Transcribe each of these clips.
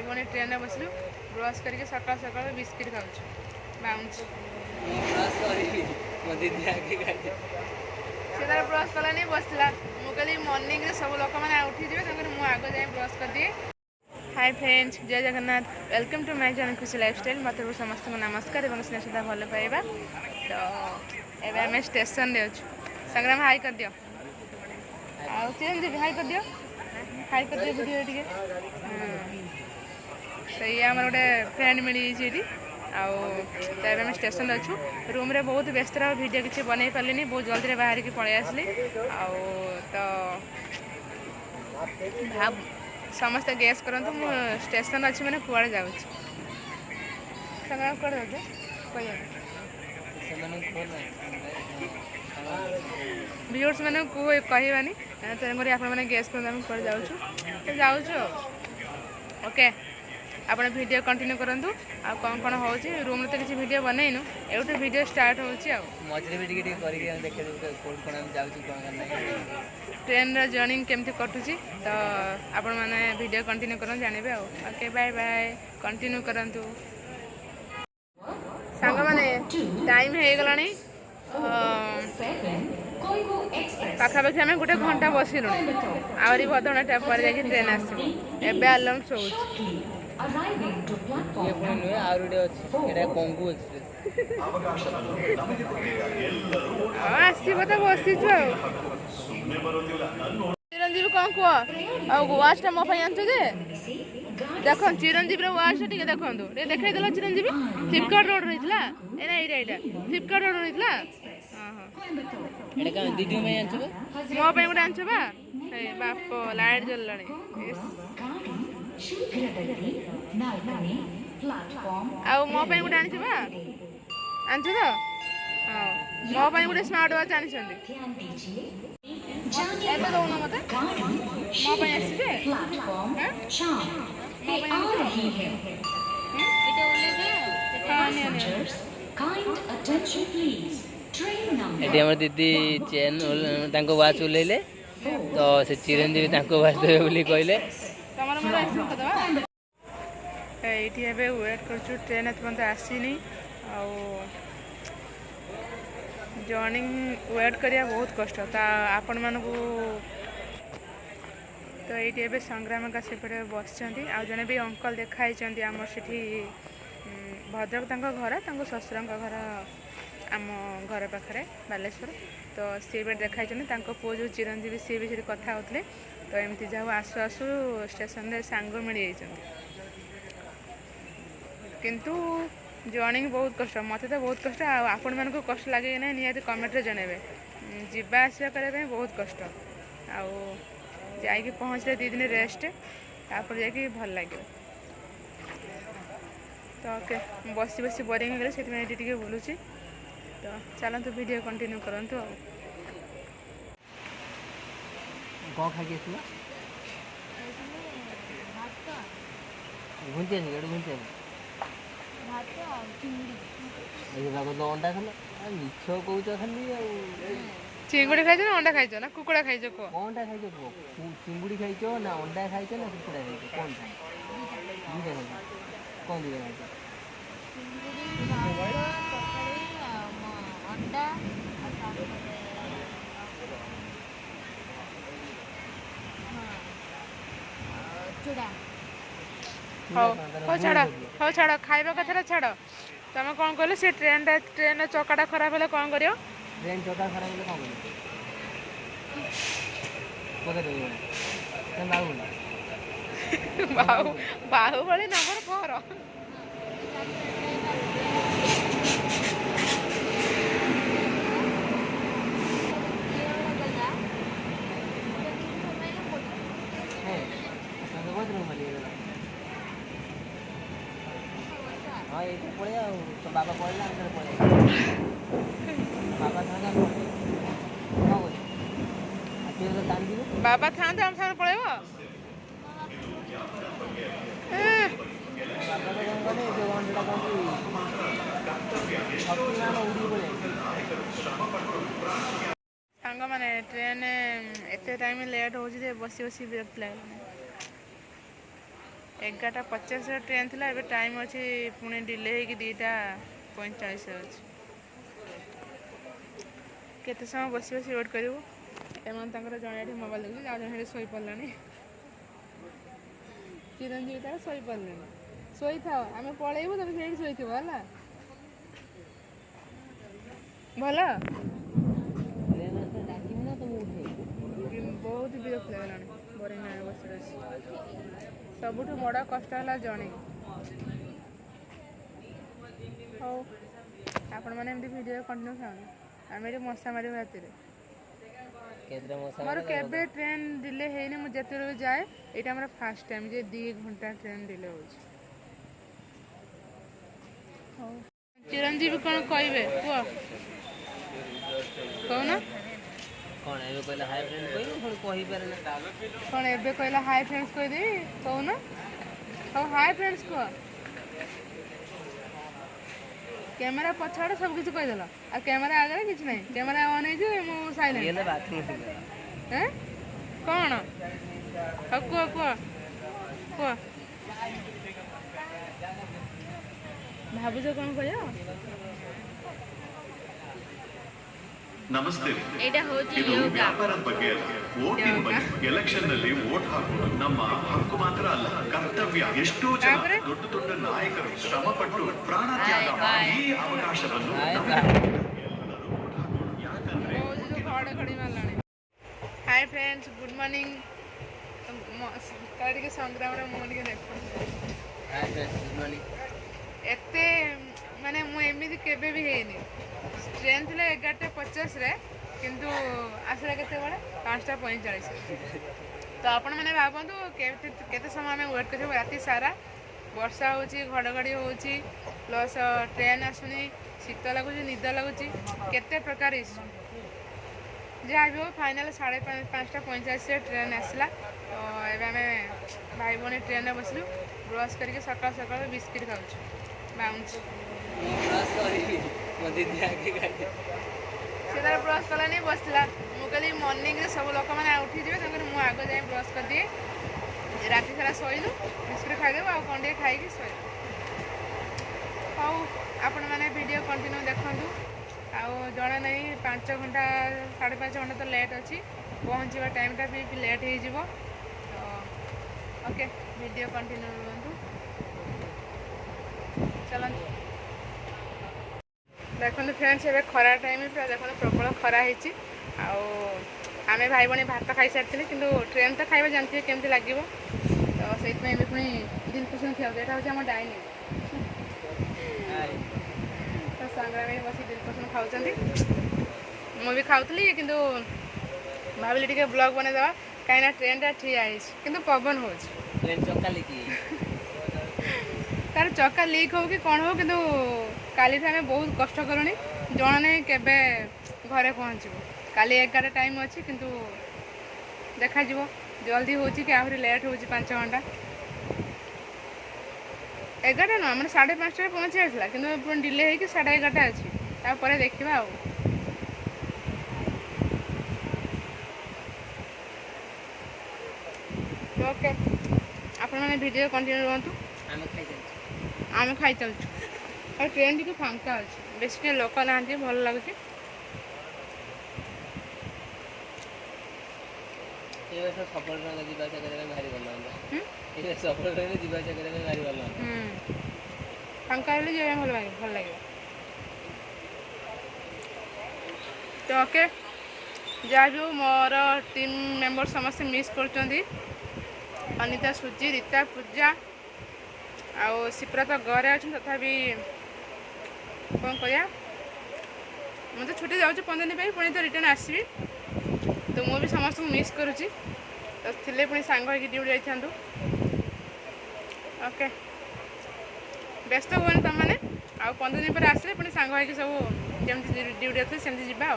भौणी train में बसलु brush करके सकाल सकाल बिस्किट खाऊँ बाउंस से तार ब्रश कलानी बसला मुझे मॉर्निंग रे सब लोक मैंने उठीजे मुझे आग जाए ब्रश कर दिए। हाय फ्रेंड्स जय Jagannath welcome to my channel Khushi lifestyle मत समस्त नमस्कार और स्नेह सुधा भल पाइबा। तो एवं आम स्टेशन रे अच्छु संग्राम हाई कर दियो चिरंजीवी हाई कर दियो वीडियो टे तो ये आम गोटे फ्रेंड मिली जाइए आम स्टेशन अच्छु रूम रे बहुत व्यस्त रहा वीडियो किसी बन पारे बहुत जल्दी बाहर की पलि आसली तो भाव समस्त गैस करंतु मु स्टेशन अच्छी मैंने कुआड़े जाऊँ संग्राम कौन जाऊँ व्यूअर्स मैंने कहवानी तेणुक आप गैस कर जाऊँ ओके आप वीडियो कंटिन्यू करूँ आ कौन कौन हो रूम तो किसी वीडियो बनईनु एवं वीडियो स्टार्ट हो ट्रेन जर्नी केमती कटुची तो आपण मैंने वीडियो कंटिन्यू कर जानवे ओके बाय बाय कंटिन्यू करंतु सांग माने टाइम हो गला पाखापाखि आम गोटे घंटा बसिलु आहरी बदघंटा पर जा ट्रेन आस आलम शो आसब तो बसीचु चिरंजीवी कौन कह वाचटा मो आनछ जे देख चिरंजीवी वाच टे देखो देखे देल चिरंजीवी फ्लिपकार्ट रोड रही है फ्लिपकार्ट रोड रही मो गोटे आनछ बा बाप लाइट जल्ला आउ मो गोटे आनी बा आनछ तो हाँ मो गोटे स्मार्ट वाच आनी दौन मत मो आम दीदी चेन वाच ओल्ले तो से चिरंजीवी वाच देवे बोली कहले ये वेट कर ट्रेन एत आसनी जर्नी वेट करिया बहुत कष्ट तो आपण मानू तो ये संग्राम का सेपटे बस जने भी अंकल देखाई आम से भद्रक घर ससुर घर आम घर पाखे बालेश्वर तो सी भी देखाई पुओ जो चिरंजीवी सी भी कथा होते तो एमती जाऊ आसु आसु स्टेशन रे सांग मिल जाती किंतु जर्नी बहुत कष्ट मत तो बहुत कष्ट आपण मानक कष्ट लगे ना निहाती कमेंट रे जनइबे जीवा आसा करने बहुत कष्ट आगे पहुँचले 2 दिन रेस्ट तापर जाकि भल लगे तो ओके बसी बसी बोरिंग हो गले से बुलूची तो चलते वीडियो कंटिन्यू करंतु कौन खाई घुंचे अंडा खाल मिछ कौच खाली चिंगुड़ी खाई ना अंडा खाई ना कुकुड़ा खाई कह कौनटा खाई चिंगुड़ी खाई ना अंडा खाई ना कुकुड़ा खाई कौन खाई दुटा खाई कौन दुटा खाई हो छाड़ खाइबा कथा छाड़ तुम कौन कहल से ट्रेन चकाटा खराब है कौन कर ट्रेन चका खराब है कौन बाहुबली नंबर 4 हाँ ये पड़े तो बाबा पड़े पड़े बाबा बाबा था हम साथ पड़ेब सांग मैंने ट्रेन एत टाइम लेट हो बसी बसी विरक्त लगे 11:50 ट्रेन थी एबे टाइम अच्छी पुणी डिले हो 2:45 अच्छी केते समय बस बस वेट करूँ एम जड़े मोबाइल देखिए आज जन शोई पड़ा चिरंजीवी तार शोई पड़े शोई था आम पलैबू तुम से शोथ है भल बहुत विरक्त लगला बोरिंग बस सबुठ बड़ कष्ट है जड़े हो आपण मैंने वीडियो कंटिन्यू खाऊ आम ये मशा मार राति मोर केबे ट्रेन डिले है मुझे जाए यहाँ मोर फास्ट टाइम जे 2 घंटा ट्रेन डिले हो चिरंजीवी कौन कहे कह कहना कौन एबे कहला हाय फ्रेंड कहि पारे ना कौन एबे कहला हाय फ्रेंड्स कहदेवी कहना हाँ हाय फ्रेंड्स कह कैमरा पछाड़ सब किसी कहीदेल आ कैमरा आगे किसी ना कैमरा ऑन हो साइलेंट हैं कौन हाँ कह कह कह भावुच कौन कह ನಮಸ್ತೆ एटा होची ಇದು योगा ವ್ಯಾಪಾರದ ಬಗ್ಗೆ ಅಲ್ಲ ವೋಟಿಂಗ್ ಬಗ್ಗೆ ಎಲೆಕ್ಷನ್ ನಲ್ಲಿ ವೋಟ್ ಹಾಕೋದು ನಮ್ಮ ಹಕ್ಕು ಮಾತ್ರ ಅಲ್ಲ ಕರ್ತವ್ಯ ಎಷ್ಟೋ ಜನ ದೊಡ್ಡ ದೊಡ್ಡ ನಾಯಕರು ಶ್ರಮ ಪಟ್ಟು ಪ್ರಾಣ ತ್ಯಾಗ ಮಾಡಿ ಈ ಅವಕಾಶವನ್ನು hi friends good morning Tariq संग्राम रे मोन के देखो हाय फ्रेंड्स गुड मॉर्निंग एते माने मु एमिति केबे भी हेनी ट्रेन थी 11:50 रे किंतु आसला केते बड़े 5:45 तो आपण मैंने भावतु केते समय आम वेट कर राति सारा वर्षा होची घड़घड़ी होची प्लस ट्रेन आसुनी शीत लगुच निद लगुच केते प्रकार इश्यू जहाँ भी हो फाइनाल 5:45 ट्रेन आसला तो ये आम भाई भौणी ट्रेन में बसलु ब्रश करके सकाल सकाल बिस्किट खाऊँ बाउंस से तार ब्रश कला नहीं बसला मुझे मॉर्निंग रे सब लोक मैंने उठी जाए मुझे आग जाए ब्रश कर दिए राति सारा शोलु बिस्कुट खाईदेव आउ कौन खाई शो हाउ आपण मैंने वीडियो कंटिन्यू देखूँ आउ जना नहीं 5 घंटा 5.5 घंटा तो लेट अच्छी पहुँचवा टाइमटा भी लेट हो ओके वीडियो कंटिन्यू रुहतु चलते देखो फ्रेंड्स ये खरा टाइम पूरा देखो प्रबल खरा होती आम भाई भाई भात खाई सारी कि ट्रेन तो खाଇବା जानते केमती लगे तो से पुणी दिल पसंद खाऊ यहाँ हूँ आम डाइनिंग तो संग्राम बस दिल पसंद खाऊँ मुझे खाऊली कि भाविली टे ब्लॉग बनईदेवा कहीं ट्रेन ठिया कि पवन हो तार चक्का लीक हो कि कौन हो कि काली आम बहुत कष्ट करूँ जना नहीं केबे घरे पहुँचू काली 11 टाइम अच्छी किंतु देखा जल्दी हो कि आहरी लेट हो 5 घंटा 11 नुह मैंने 5:30 पहुँची आसला कि डिले हो 11:30 अच्छी तापर देखा आ ओके आपण मैंने वीडियो कंटिन्यू रुहतु आम खाई चलु और ट्रेन टी फांका अच्छे बेस लोक ना भल लगुच फांका भल लगे तो ओके जहाँ भी मोर टीम मेंबर समस्त मिस कर अनिता सुजी रीता पूजा आउ सिप्रा तो घरे अच्छे तथापि कौन कह मुझे छुट्टी जाऊँ 15 दिन पुणी तो रिटर्न आसबि तो मुझे समस्त मिस करुँची तो थे पुणी सांग ड्यूटी जाइंतु ओके व्यस्त हुए तुम मैंने आउ 15 दिन पर आसले पुणी सांग सब जमी ड्यूटी अच्छे सेमती जा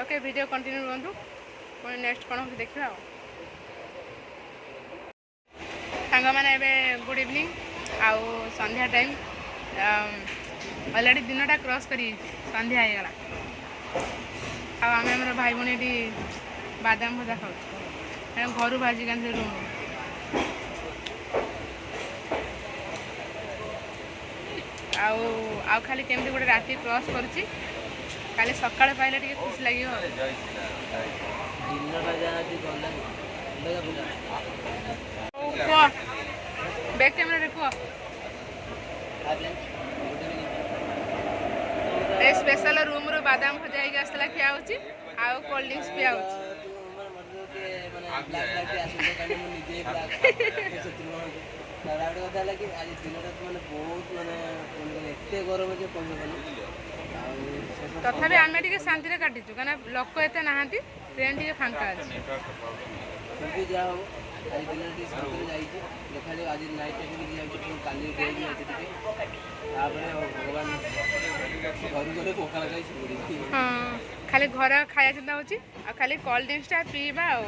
ओके वीडियो कंटिन्यू रुहतु पुणी नेक्स्ट कौन हो देखा सांग मैंने गुड इवनिंग आउ संध्या टाइम अलरेडी दिनटा क्रॉस करी संध्या होगला आम भाई भाई बादाम भजा खाऊ ଘରୁ ଭାଜିକି ଆଣିଥିଲି ରୁମ୍। ଆଉ ଆଉ ଖାଲି କେମିତି ଗୋଟେ ରାତି କ୍ରସ୍ କରୁଛି, କାଲି ସକାଳେ ପାଇଲେ ଟିକେ ଖୁସି ଲାଗିବ। କୁହ ବ୍ୟାକ୍ କ୍ୟାମେରାରେ କୁହ। ଏ ସ୍ପେଶାଲ ରୁମ୍ରୁ ବାଦାମ ଭଜା ହେଇକି ଆସିଥିଲା, ଖିଆ ହେଉଛି, ଆଉ କୋଲ୍ଡ ଡ୍ରିଙ୍କସ୍ ପିଆ ହେଉଛି। ତାପରେ କଥା ହେଲା କି ଆଜି ଦିନଟା ମାନେ ବହୁତ ମାନେ ଏତେ ଗରମ ଯେ କହିହେବନି। ତଥାପି ଆମେ ଟିକେ ଶାନ୍ତିରେ କାଟିଛୁ, କାହିଁକିନା ଲୋକ ଏତେ ନାହାନ୍ତି, ଟ୍ରେନ୍ ଟିକେ ଫାଙ୍କା ଅଛି। କିନ୍ତୁ ଯାହା ହଉ ଆଜି ଦିନଟା ଟିକେ ଶାନ୍ତିରେ ଯାଇଛି। ଦେଖାଯାଉ ଆଜି ନାଇଟ୍ଟା କେମିତି ଯାଉଛି, ପୁଣି କାଲି ଡେ ବି ଅଛି ଟିକେ। ତାପରେ ଭଗବାନ ଘରୁ ଗଲେ ପଖାଳ ଖାଇ ଶୋଇପଡ଼ିବି। ହଁ, ଖାଲି ଘର ଖାଇବା ଚିନ୍ତା ହେଉଛି, ଆଉ ଖାଲି କୋଲ୍ଡ ଡ୍ରିଙ୍କସ୍ଟା ପିଇବା ଆଉ।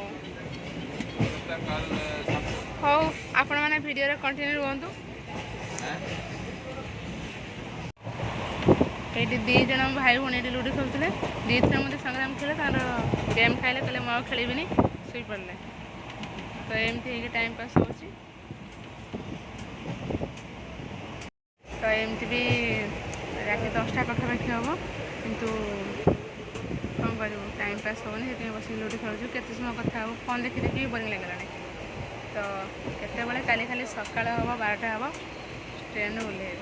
ହଉ, ଆପଣମାନେ ଭିଡ଼ିଓରେ କଣ୍ଟିନ୍ୟୁ ରୁହନ୍ତୁ। ଏଇଠି 2 ଜଣ ଭାଇ ଭଉଣୀ ଏଠି ଲୁଡ଼ୁ ଖେଳୁଥିଲେ। 2 ଥର ମୋତେ ସଂଗ୍ରାମ ଥିଲେ, ତାଙ୍କର ଗେମ୍ ଖାଇଲେ, କହିଲେ ମୁଁ ଆଉ ଖେଳିବିନି, ଶୋଇପଡ଼ିଲେ। ତ ଏମିତି ହେଇକି ଟାଇମ୍ ପାସ୍ ହେଉଛି। ତ ଏମିତି ବି ରାତି 10ଟା ପାଖାପାଖି ହେବ, କିନ୍ତୁ କ'ଣ କରିବୁ, ଟାଇମ୍ ପାସ୍ ହେବନି, ସେଥିପାଇଁ ବସିକି ଲୁଡ଼ୁ ଖେଳୁଛୁ। କେତେ ସମୟ କଥା ହେବୁ, ଫୋନ୍ ଦେଖି ଦେଖି ବୋରିଂ ଲାଗିଲାଣି। ତ କେତେବେଳେ କାଲି ଖାଲି ସକାଳ ହେବ, 12ଟା ହେବ, ଟ୍ରେନ୍ରୁ ଓହ୍ଲେଇବ।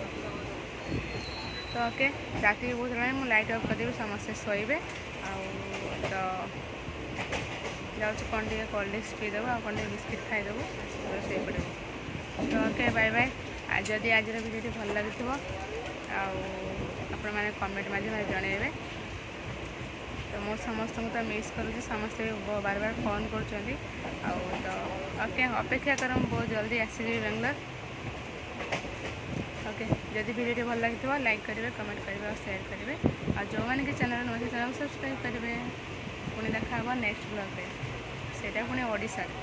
ତ ଓକେ, ରାତି ବହୁତ ହେଲାଣି, ମୁଁ ଲାଇଟ୍ ଅଫ୍ କରିଦେବି, ସମସ୍ତେ ଶୋଇବେ। ଆଉ ତ ଯାଉଛି କ'ଣ ଟିକେ କୋଲ୍ଡ ଡ୍ରିଙ୍କସ୍ ପିଇଦେବୁ, ଆଉ କ'ଣ ଟିକେ ବିସ୍କିଟ୍ ଖାଇଦେବୁ, ଶୋଇପଡ଼ିବୁ। ତ ଓକେ, ବାଏ ବାଏ। ଯଦି ଆଜିର ଭିଡ଼ିଓଟି ଭଲ ଲାଗୁଥିବ, ଆଉ ଆପଣମାନେ କମେଣ୍ଟ ମାଧ୍ୟମରେ ଜଣାଇବେ। ତ ମୁଁ ସମସ୍ତଙ୍କୁ ତ ମିସ୍ କରୁଛି, ସମସ୍ତେ ବାର ବାର ଫୋନ୍ କରୁଛନ୍ତି। ଆଉ ତ ଓକେ, ଅପେକ୍ଷା କର, ମୁଁ ବହୁତ ଜଲ୍ଦି ଆସିଯିବି ବାଙ୍ଗଲୋର। ଓକେ, ଯଦି ଭିଡ଼ିଓଟି ଭଲ ଲାଗିଥିବ ଲାଇକ୍ କରିବେ, କମେଣ୍ଟ କରିବେ ଆଉ ସେୟାର କରିବେ। ଆଉ ଯେଉଁମାନେ କି ଚ୍ୟାନେଲ୍ ନୂଆ ଚ୍ୟାନେଲ୍କୁ ସବସ୍କ୍ରାଇବ୍ କରିବେ। ପୁଣି ଦେଖା ହେବ ନେକ୍ସଟ ବ୍ଲଗ୍ରେ, ସେଇଟା ପୁଣି ଓଡ଼ିଶାରେ।